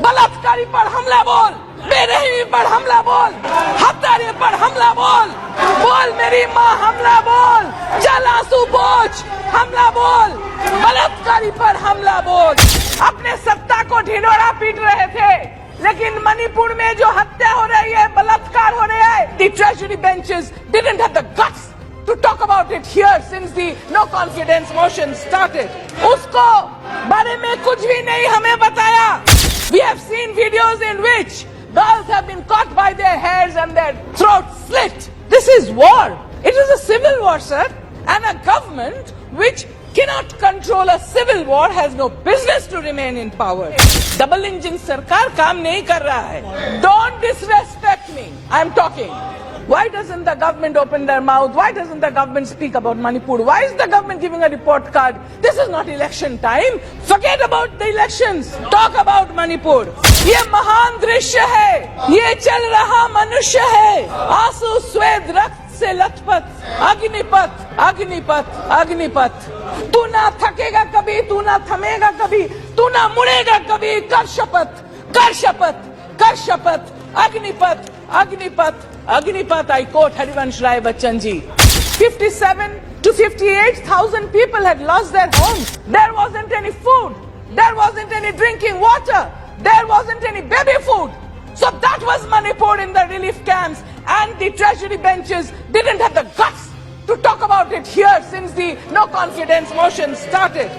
बलात्कारी पर हमला बोल, बेरहमी पर हमला बोल, हत्यारे पर हमला बोल, बोल मेरी माँ हमला बोल, चल आंसू पोंछ हमला बोल, बलात्कारी पर हमला बोल। अपने सत्ता को ढिंढोरा पीट रहे थे, लेकिन मणिपुर में जो हत्या हो रही है, बलात्कार हो रहा है, the treasury benches didn't have the guts to talk about it here since the no confidence motion started. उसको बारे में कुछ भी नहीं हमें बताया। We have seen videos in which girls have been caught by their hairs and their throats slit. This is war. It is a civil war, sir. And a government which cannot control a civil war has no business to remain in power. Double engine सरकार काम नहीं कर रहा है. Don't disrespect me. I am talking. Why doesn't the government open their mouth? Why doesn't the government speak about Manipur? Why is the government giving a report card? This is not election time. Forget about the elections. Talk about Manipur. ये महान दृश्य है. ये चल रहा मनुष्य है. आंसू स्वेद रक्त से लथपथ. अग्निपथ, अग्निपथ, अग्निपथ. तू ना थकेगा कभी, तू ना थमेगा कभी, तू ना मुड़ेगा कभी. कर शपथ, कर शपथ, कर शपथ. Agnipath, Agnipath, Agnipath. I quote Harivansh Rai Bachchan ji. 57 to 58,000 people had lost their homes. There wasn't any food. There wasn't any drinking water. There wasn't any baby food. So that was Manipur in the relief camps, and the treasury benches didn't have the guts to talk about it here since the no confidence motion started.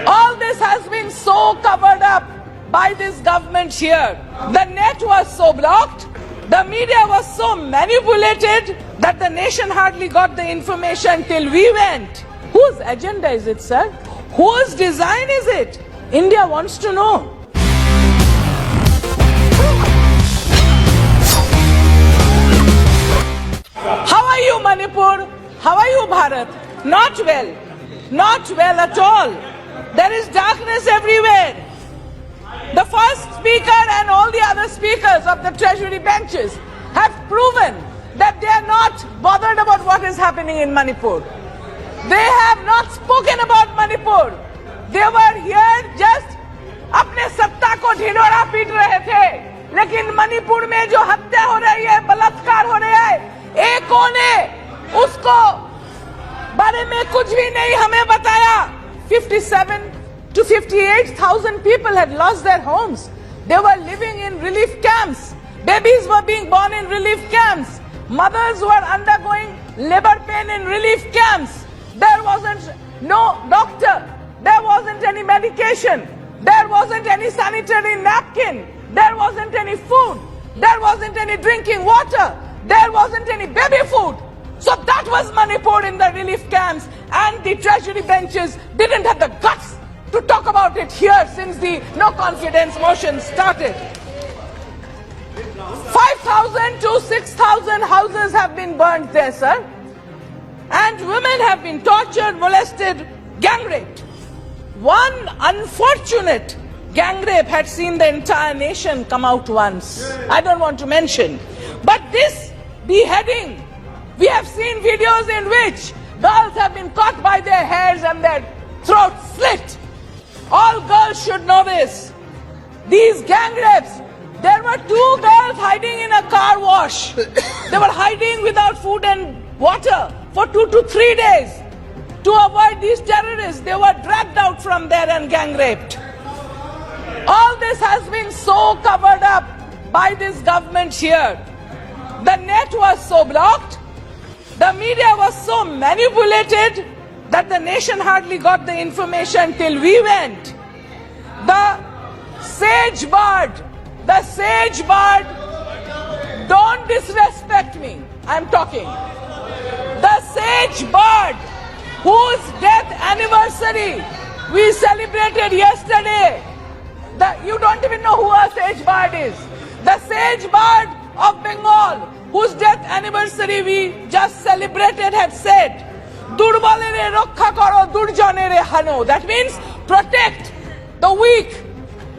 All this has been so covered up by this government here. The net was so blocked, the media was so manipulated that the nation hardly got the information till we went. Whose agenda is it, sir? Whose design is it? India wants to know. How are you, Manipur? How are you, Bharat? Not well. Not well at all. There is darkness everywhere. The first speaker and all the other speakers of the treasury benches have proven that they are not bothered about what is happening in Manipur. They have not spoken about Manipur. They were here just अपने सत्ता को ढिंढोरा पीट रहे थे, लेकिन मणिपुर में जो हत्या हो रही है, बलात्कार हो रहा है, एको ने उसको बारे में कुछ भी नहीं हमें बताया. 57 to 58,000 people had lost their homes. They were living in relief camps. Babies were being born in relief camps. Mothers were undergoing labor pain in relief camps. There wasn't no doctor. There wasn't any medication. There wasn't any sanitary napkin. There wasn't any food. There wasn't any drinking water. There wasn't any baby food. So that was Manipur in the relief camps, and the treasury benches didn't have the guts to talk about it here since the no confidence motion started. 5,000 to 6,000 houses have been burnt there, sir. And women have been tortured, molested, gang raped. One unfortunate gang rape had seen the entire nation come out once. I don't want to mention. But this beheading, we have seen videos in which girls have been caught by their hairs and their throats slit. All girls should know this. These gang rapes, there were 2 girls hiding in a car wash. They were hiding without food and water for 2 to 3 days. To avoid these terrorists, they were dragged out from there and gang raped. All this has been so covered up by this government here. The net was so blocked, the media was so manipulated that the nation hardly got the information till we went. The sage bird, don't disrespect me, I'm talking. The sage bird, whose death anniversary we celebrated yesterday. You don't even know who a sage bird is. The sage bird of Bengal, whose death anniversary we just celebrated, had said, Durbalere rokha karo, durjanere hano. That means protect the weak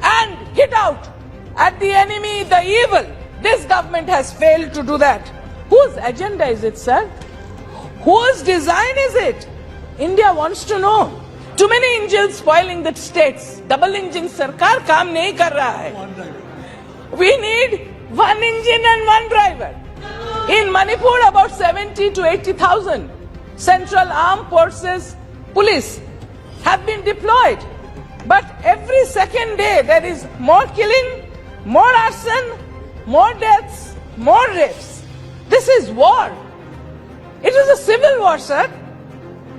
and hit out at the enemy, the evil. This government has failed to do that. Whose agenda is it, sir? Whose design is it? India wants to know. Too many engines spoiling the states. Double engine sarkar kaam nahi kar raha hai. We need one engine and one driver. In Manipur, about 70 to 80,000 Central Armed Forces police have been deployed. But every second day there is more killing, more arson, more deaths, more rapes. This is war. It is a civil war, sir.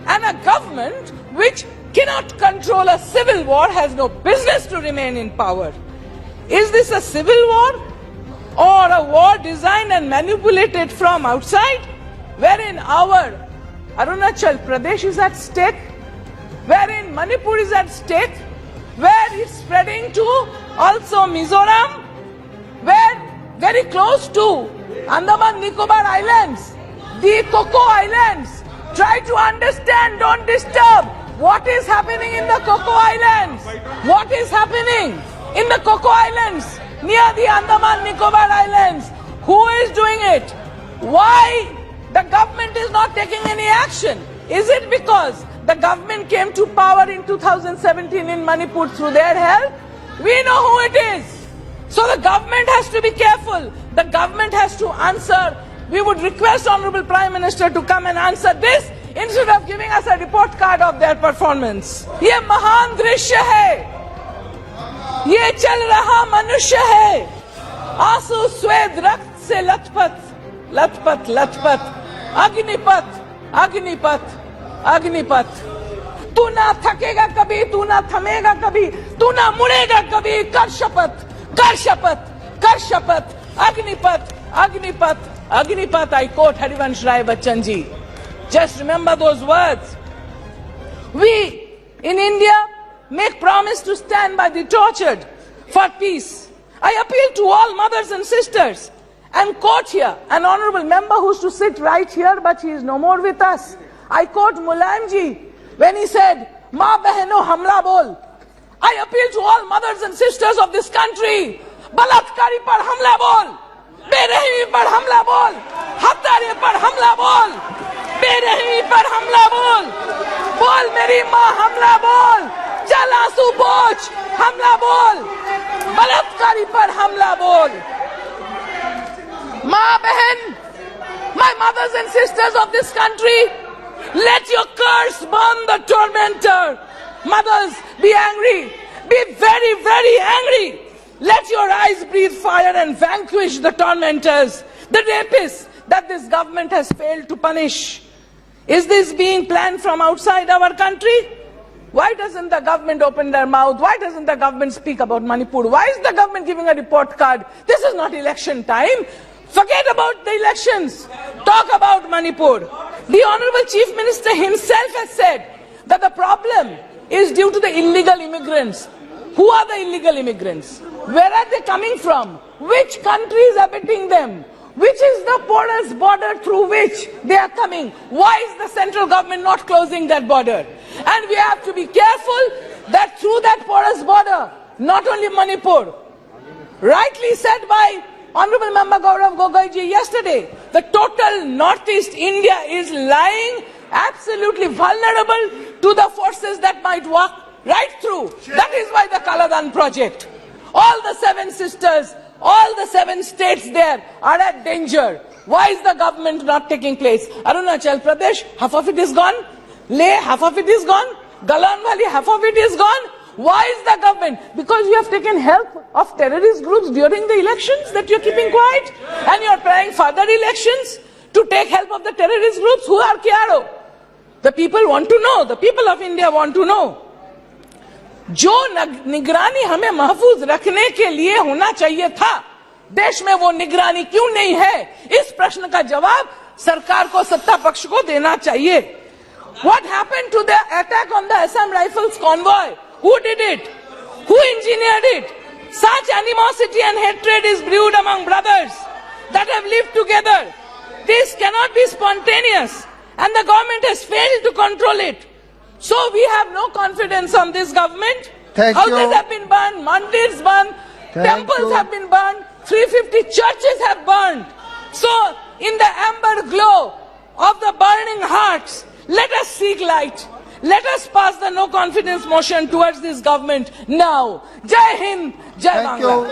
And a government which cannot control a civil war has no business to remain in power. Is this a civil war or a war designed and manipulated from outside, wherein our Arunachal Pradesh is at stake, wherein Manipur is at stake, where it's spreading to also Mizoram, where very close to Andaman Nicobar Islands, the Coco Islands. Try to understand, don't disturb. What is happening in the Coco Islands? What is happening in the Coco Islands near the Andaman Nicobar Islands? Who is doing it? Why the government is not taking any action? Is it because the government came to power in 2017 in Manipur through their help? We know who it is. So the government has to be careful. The government has to answer. We would request Honorable Prime Minister to come and answer this instead of giving us a report card of their performance. ये महान दृश्य है, ये चल रहा मनुष्य है, आंसू स्वेद रक्त से लथपथ, लथपथ लथपथ, अग्निपथ, अग्निपथ, अग्निपथ. तू ना थकेगा कभी, तू ना थमेगा कभी, तू ना मुड़ेगा कभी. कर शपथ, कर शपथ, कर शपथ. Agnipath, Agnipath, Agnipath. I quote Harivansh Rai Bachchan ji. Just remember those words. We in India make promise to stand by the tortured for peace. I appeal to all mothers and sisters and quote here an honorable member who used to sit right here, but he is no more with us. I quote Mulayam ji when he said, "Ma behno hamla bol." I appeal to all mothers and sisters of this country. बलात्कारी पर हमला बोल, बेरहमी पर हमला बोल, हत्यारे पर हमला बोल, बेरहमी पर हमला बोल, बोल मेरी माँ हमला बोल, चल आंसू पोंछ हमला बोल, बलात्कारी पर हमला बोल. माँ बहन, my mothers and sisters of this country, let your curse burn the tormentor. Mothers, be angry, be very, very angry. Let your eyes breathe fire and vanquish the tormentors, the rapists that this government has failed to punish. Is this being planned from outside our country? Why doesn't the government open their mouth? Why doesn't the government speak about Manipur? Why is the government giving a report card? This is not election time. Forget about the elections. Talk about Manipur. The Honorable Chief Minister himself has said that the problem is due to the illegal immigrants. Who are the illegal immigrants? Where are they coming from? Which country is abetting them? Which is the porous border through which they are coming? Why is the central government not closing that border? And we have to be careful that through that porous border, not only Manipur, rightly said by Honorable Member Gaurav Gogoi ji yesterday, the total Northeast India is lying absolutely vulnerable to the forces that might walk right through. That is why the Kaladan project. All the 7 sisters, all the 7 states there are at danger. Why is the government not taking place? Arunachal Pradesh, half of it is gone. Leh, half of it is gone. Galan Valley, half of it is gone. Why is the government? Because you have taken help of terrorist groups during the elections that you are keeping quiet, and you are planning further elections to take help of the terrorist groups. Who are Kiaro? The people want to know. The people of India want to know. जो निगरानी हमें महफूज रखने के लिए होना चाहिए था, देश में वो निगरानी क्यों नहीं है? इस प्रश्न का जवाब सरकार को, सत्ता पक्ष को देना चाहिए. What happened to the attack on the Assam Rifles convoy? Who did it? Who engineered it? Such animosity and hatred is brewed among brothers that have lived together. This cannot be spontaneous, and the government has failed to control it. So we have no confidence on this government. Houses have been burned, mandirs burned, temples have been burned, 350 churches have burned. So in the amber glow of the burning hearts, let us seek light. Let us pass the no confidence motion towards this government now. Jai Hind, Jai Thank Bangla. you.